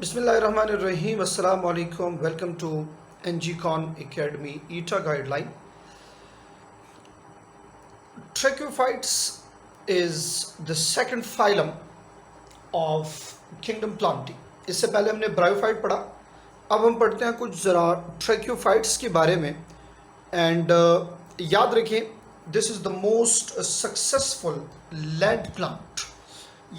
Bismillahirrahmanirrahim. Assalamu alaikum. Welcome to NGCon Academy ETA guideline. Tracheophytes is the second phylum of kingdom Plantae. इससे पहले हमने bryophyte पढ़ा, अब हम पढ़ते हैं कुछ ज़रा ट्रैक्योफाइट्स के बारे में. एंड याद रखें, this is the most successful land plant.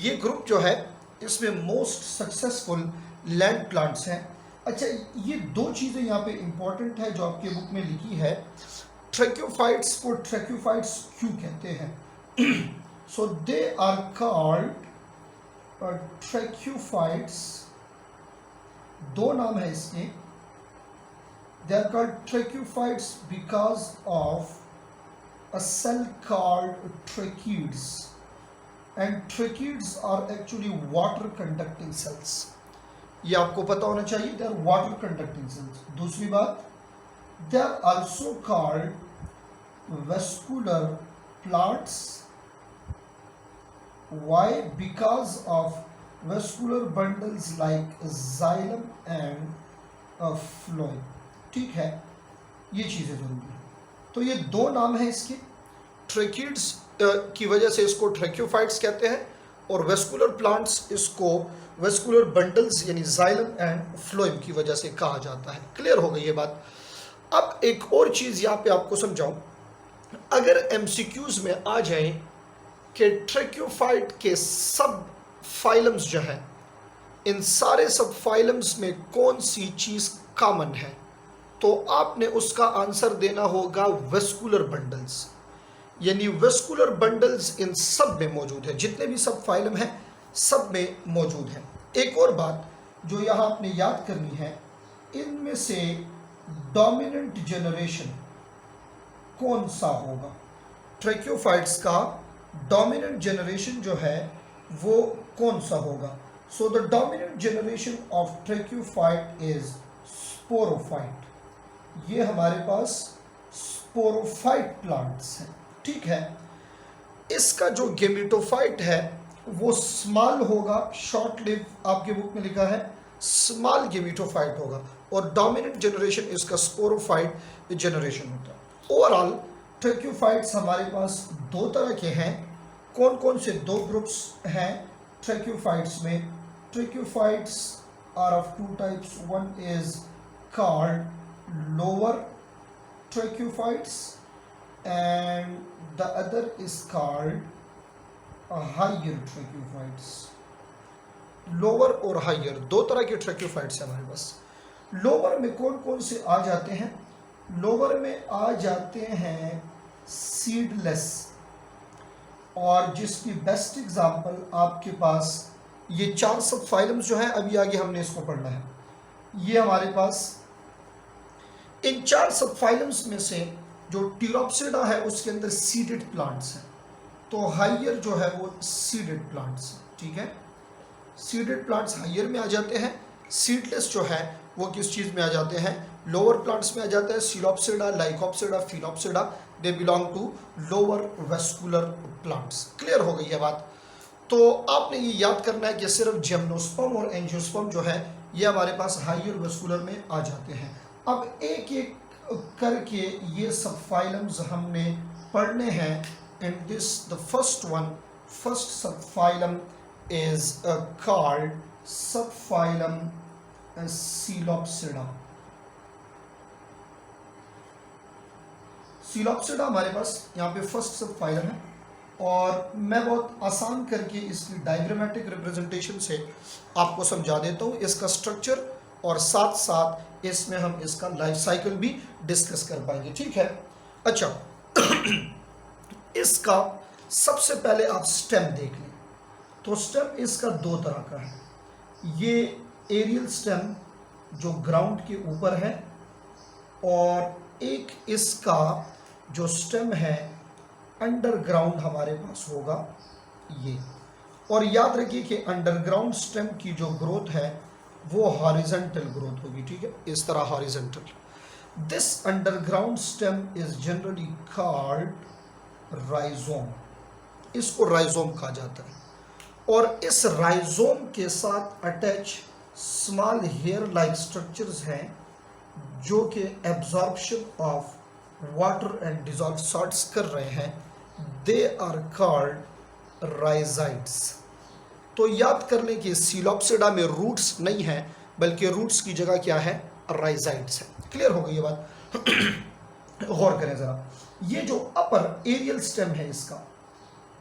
ये ग्रुप जो है इसमें मोस्ट सक्सेसफुल लैंड प्लांट्स हैं. अच्छा, ये दो चीज़ें यहाँ पे इम्पॉर्टेंट है जो आपके बुक में लिखी है. ट्रैक्योफाइट्स को ट्रैक्योफाइट्स क्यों कहते हैं? So they are called tracheophytes. दो नाम है इसके. They are called tracheophytes because of a cell called tracheids, and tracheids are actually water conducting cells. ये आपको पता होना चाहिए. They are water conducting cells. दूसरी बात, they are also called vascular plants. Why? Because of vascular bundles like xylem and phloem. ठीक है, ये चीज़ें जरूरी है. तो ये दो नाम है इसके. ट्रैकिड्स की वजह से इसको ट्रैक्योफाइट्स कहते हैं, और वेस्कुलर प्लांट्स इसको वेस्कुलर बंडल्स यानी जाइलम एंड फ्लोएम की वजह से कहा जाता है. क्लियर हो गई ये बात. अब एक और चीज़ यहाँ पे आपको समझाऊं. अगर एमसीक्यूज में आ जाए कि ट्रैक्योफाइट के सब फाइलम्स जो है, इन सारे सब फाइलम्स में कौन सी चीज़ कॉमन है, तो आपने उसका आंसर देना होगा वेस्कुलर बंडल्स. यानी वेस्कुलर बंडल्स इन सब में मौजूद है. जितने भी सब फाइलम हैं सब में मौजूद है. एक और बात जो यहाँ आपने याद करनी है, इनमें से डोमिनेंट जनरेशन कौन सा होगा? ट्रैक्योफाइट्स का डोमिनेंट जनरेशन जो है वो कौन सा होगा? So the dominant generation of tracheophyte is sporophyte. ये हमारे पास स्पोरोफाइट प्लांट्स हैं. ठीक है. इसका जो गेमिटोफाइट है वो स्मॉल होगा, शॉर्ट लिव. आपके बुक में लिखा है स्मॉल गेमिटोफाइट होगा, और डोमिनेंट जनरेशन इसका स्पोरोफाइट जनरेशन होता है. ओवरऑल ट्रैक्योफाइट्स हमारे पास दो तरह के हैं. कौन कौन से दो ग्रुप्स हैं ट्रैक्योफाइट्स में? Tracheophytes are of two types. One is called lower tracheophytes and the other is called higher tracheophytes. Lower और हायर दो तरह के ट्रैक्योफाइट्स हैं हमारे पास. लोअर में कौन कौन से आ जाते हैं? लोअर में आ जाते हैं सीडलेस, और जिसकी बेस्ट एग्जांपल आपके पास ये चार सब फाइलम्स जो हैं, अभी आगे हमने इसको पढ़ना है. ये हमारे पास इन चार सब फाइलम्स में से जो टीरोप्सिडा है उसके अंदर सीडेड प्लांट्स हैं. तो हायर जो है वो सीडेड प्लांट्स हैं. ठीक है, सीडेड प्लांट्स हायर में आ जाते हैं. सीडलेस जो है वो किस चीज़ में आ जाते हैं? लोअर प्लांट्स में आ जाते हैं. Psilopsida, lycopsida, phyllopsida, they belong to lower vascular plants. Clear हो गई है बात. तो आपने ये याद करना है कि सिर्फ जिम्नोस्पर्म और एंजियोस्पर्म जो है ये हमारे पास हायर वेस्कुलर में आ जाते हैं. अब एक एक करके ये सब फाइलम्स हमने पढ़ने हैं. इन दिस द फर्स्ट सब फाइलम इज कॉल्ड सब फाइलम सीलोप्सिडा. सीलोप्सिडा हमारे पास यहाँ पे फर्स्ट सब फाइलम है, और मैं बहुत आसान करके इसकी डायग्रामेटिक रिप्रेजेंटेशन से आपको समझा देता हूँ इसका स्ट्रक्चर, और साथ साथ इसमें हम इसका लाइफ साइकिल भी डिस्कस कर पाएंगे. ठीक है. अच्छा, इसका सबसे पहले आप स्टेम देख लें. तो स्टेम इसका दो तरह का है. ये एरियल स्टेम जो ग्राउंड के ऊपर है, और एक इसका जो स्टेम है अंडरग्राउंड हमारे पास होगा ये. और याद रखिए कि अंडरग्राउंड स्टेम की जो ग्रोथ है वो हॉरिजॉन्टल ग्रोथ होगी. ठीक है, इस तरह horizontal. This underground stem is generally called rhizome. इसको राइजोम कहा जाता है. और इस राइजोम के साथ attach small hair like structures हैं जो कि absorption of water and dissolve salts कर रहे हैं, दे आर कॉल्ड राइजाइड्स। तो याद कर लें कि सीलोप्सिडा में रूट्स नहीं है, बल्कि रूट्स की जगह क्या है, राइजाइड्स है। क्लियर हो गई ये बात? गौर करें जरा, ये जो अपर एरियल स्टेम है, इसका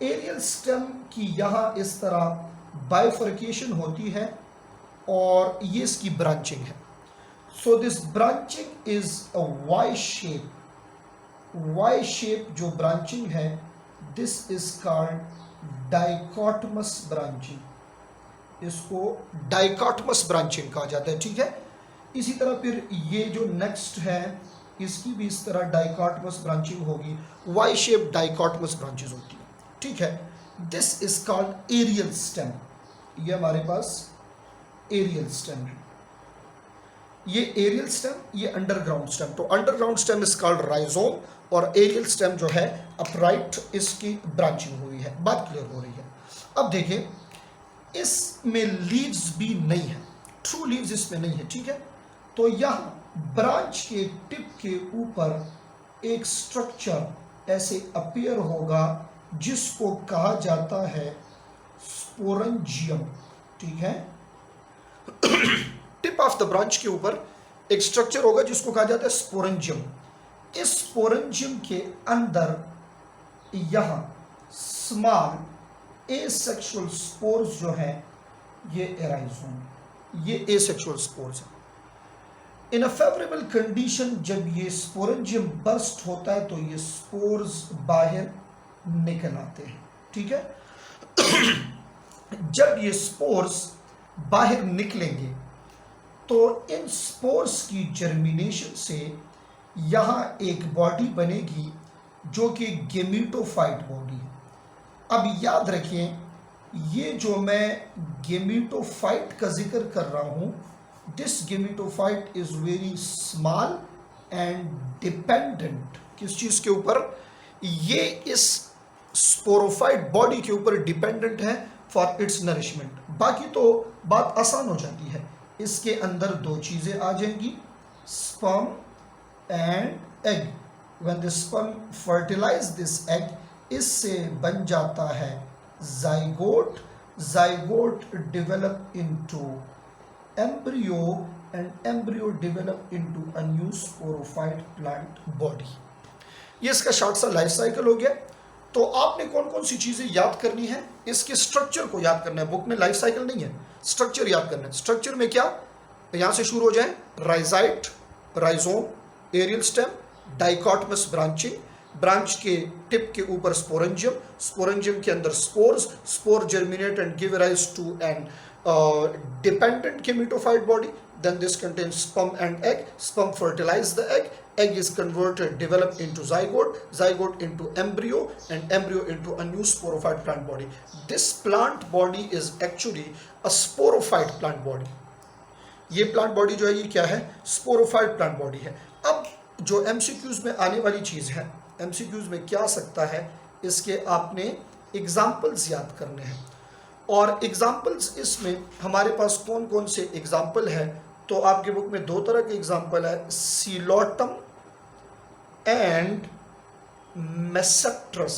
एरियल स्टेम की यहाँ इस तरह बाइफर्केशन होती है और ये इसकी ब्रांचिंग है। So this branching is a Y shape. Y shape जो ब्रांचिंग है, this is called dichotomous branching. इसको डाइकोटमस ब्रांचिंग कहा जाता है, ठीक है। इसी तरह फिर ये जो नेक्स्ट है, इसकी भी इस तरह डाइकोटमस ब्रांचिंग होगी, वाई शेप डाइकोटमस ब्रांचेस होती है, ठीक है। This is called aerial stem. ये हमारे पास एरियल स्टेम है। ये एरियल स्टेम, ये अंडरग्राउंड स्टेम। तो underground stem is called rhizome और एरियल स्टेम जो है अपराइट, इसकी ब्रांचिंग हुई है। बात क्लियर हो रही है? अब देखिए, इसमें लीव्स भी नहीं है, ट्रू लीव्स इसमें नहीं है, ठीक है। तो यहाँ ब्रांच के टिप के ऊपर एक स्ट्रक्चर ऐसे अपीयर होगा जिसको कहा जाता है स्पोरेंजियम, ठीक है। टिप ऑफ द ब्रांच के ऊपर एक स्ट्रक्चर होगा जिसको कहा जाता है स्पोरेंजियम। इस स्पोरेंजियम के अंदर यहां स्मॉल एसेक्सुअल स्पोर्स जो है ये एराइज होंगे, ये एसेक्सुअल स्पोर्स है। इन अ फेवरेबल कंडीशन जब ये स्पोरेंजियम बर्स्ट होता है तो ये स्पोर्स बाहर निकल आते हैं, ठीक है। जब ये स्पोर्स बाहर निकलेंगे तो इन स्पोर्स की जर्मिनेशन से यहाँ एक बॉडी बनेगी जो कि गेमीटोफाइट बॉडी है। अब याद रखें, ये जो मैं गेमीटोफाइट का जिक्र कर रहा हूँ, this gametophyte is very small and dependent किस चीज़ के ऊपर, ये इस स्पोरोफाइट बॉडी के ऊपर डिपेंडेंट है फॉर इट्स नरिशमेंट। बाकी तो बात आसान हो जाती है, इसके अंदर दो चीज़ें आ जाएंगी, sperm and egg. When the sperm fertilize this egg, इससे बन जाता है zygote. Zygote develop into embryo and embryo develop into a new sporophyte plant body. ये इसका शॉर्ट सा लाइफ साइकिल हो गया। तो आपने कौन कौन सी चीज़ें याद करनी है, इसके स्ट्रक्चर को याद करना है। बुक में लाइफ साइकिल नहीं है, स्ट्रक्चर याद करना है। स्ट्रक्चर में क्या, यहाँ से शुरू हो जाए, rhizoid, rhizome, aerial stem, dichotomous branching, branch के टिप के ऊपर स्पोरेंजियम, स्पोरेंजियम के अंदर spores, spore germinate and give rise to an dependent gametophyte body. Then this contains sperm and egg. Sperm fertilize the egg. Egg is converted, developed into zygote. Zygote into embryo, and embryo into a new sporophyte plant body. This plant body is actually a sporophyte plant body. ये plant body जो है ये क्या है, sporophyte plant body है। अब जो MCQs में आने वाली चीज़ है, एमसीक्यूज में क्या आ सकता है, इसके आपने एग्जाम्पल्स याद करने हैं। और एग्जाम्पल्स इसमें हमारे पास कौन कौन से एग्जाम्पल है, तो आपके बुक में दो तरह के एग्जाम्पल है, सीलोटम एंड मेसेप्ट्रस।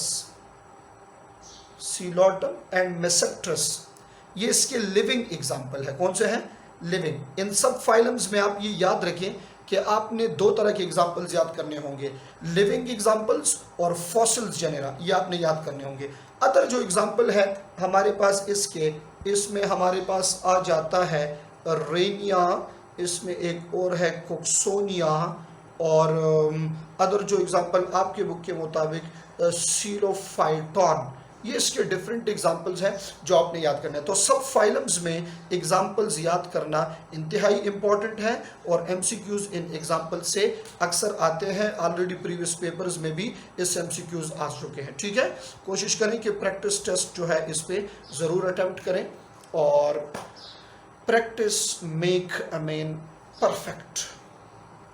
सीलोटम एंड मेसेप्ट्रस ये इसके लिविंग एग्जाम्पल है। कौन से हैं, लिविंग। इन सब फाइलम्स में आप ये याद रखें कि आपने दो तरह के एग्जाम्पल्स याद करने होंगे, लिविंग एग्जाम्पल्स और फॉसिल्स जेनेरा, ये आपने याद करने होंगे। अदर जो एग्जाम्पल है हमारे पास इसके, इसमें हमारे पास आ जाता है रेनिया, इसमें एक और है कोक्सोनिया, और अदर जो एग्जाम्पल आपके बुक के मुताबिक सीलोफाइटॉन, ये इसके डिफरेंट एग्जाम्पल्स हैं जो आपने याद करना है। तो सब फाइलम्स में एग्जाम्पल्स याद करना इंतहाई इम्पॉर्टेंट है, और एमसीक्यूज इन एग्जाम्पल से अक्सर आते हैं। ऑलरेडी प्रीवियस पेपर्स में भी इस एमसीक्यूज आ चुके हैं, ठीक है। कोशिश करें कि प्रैक्टिस टेस्ट जो है इस पर ज़रूर अटैम्प्ट करें, और practice make a man perfect.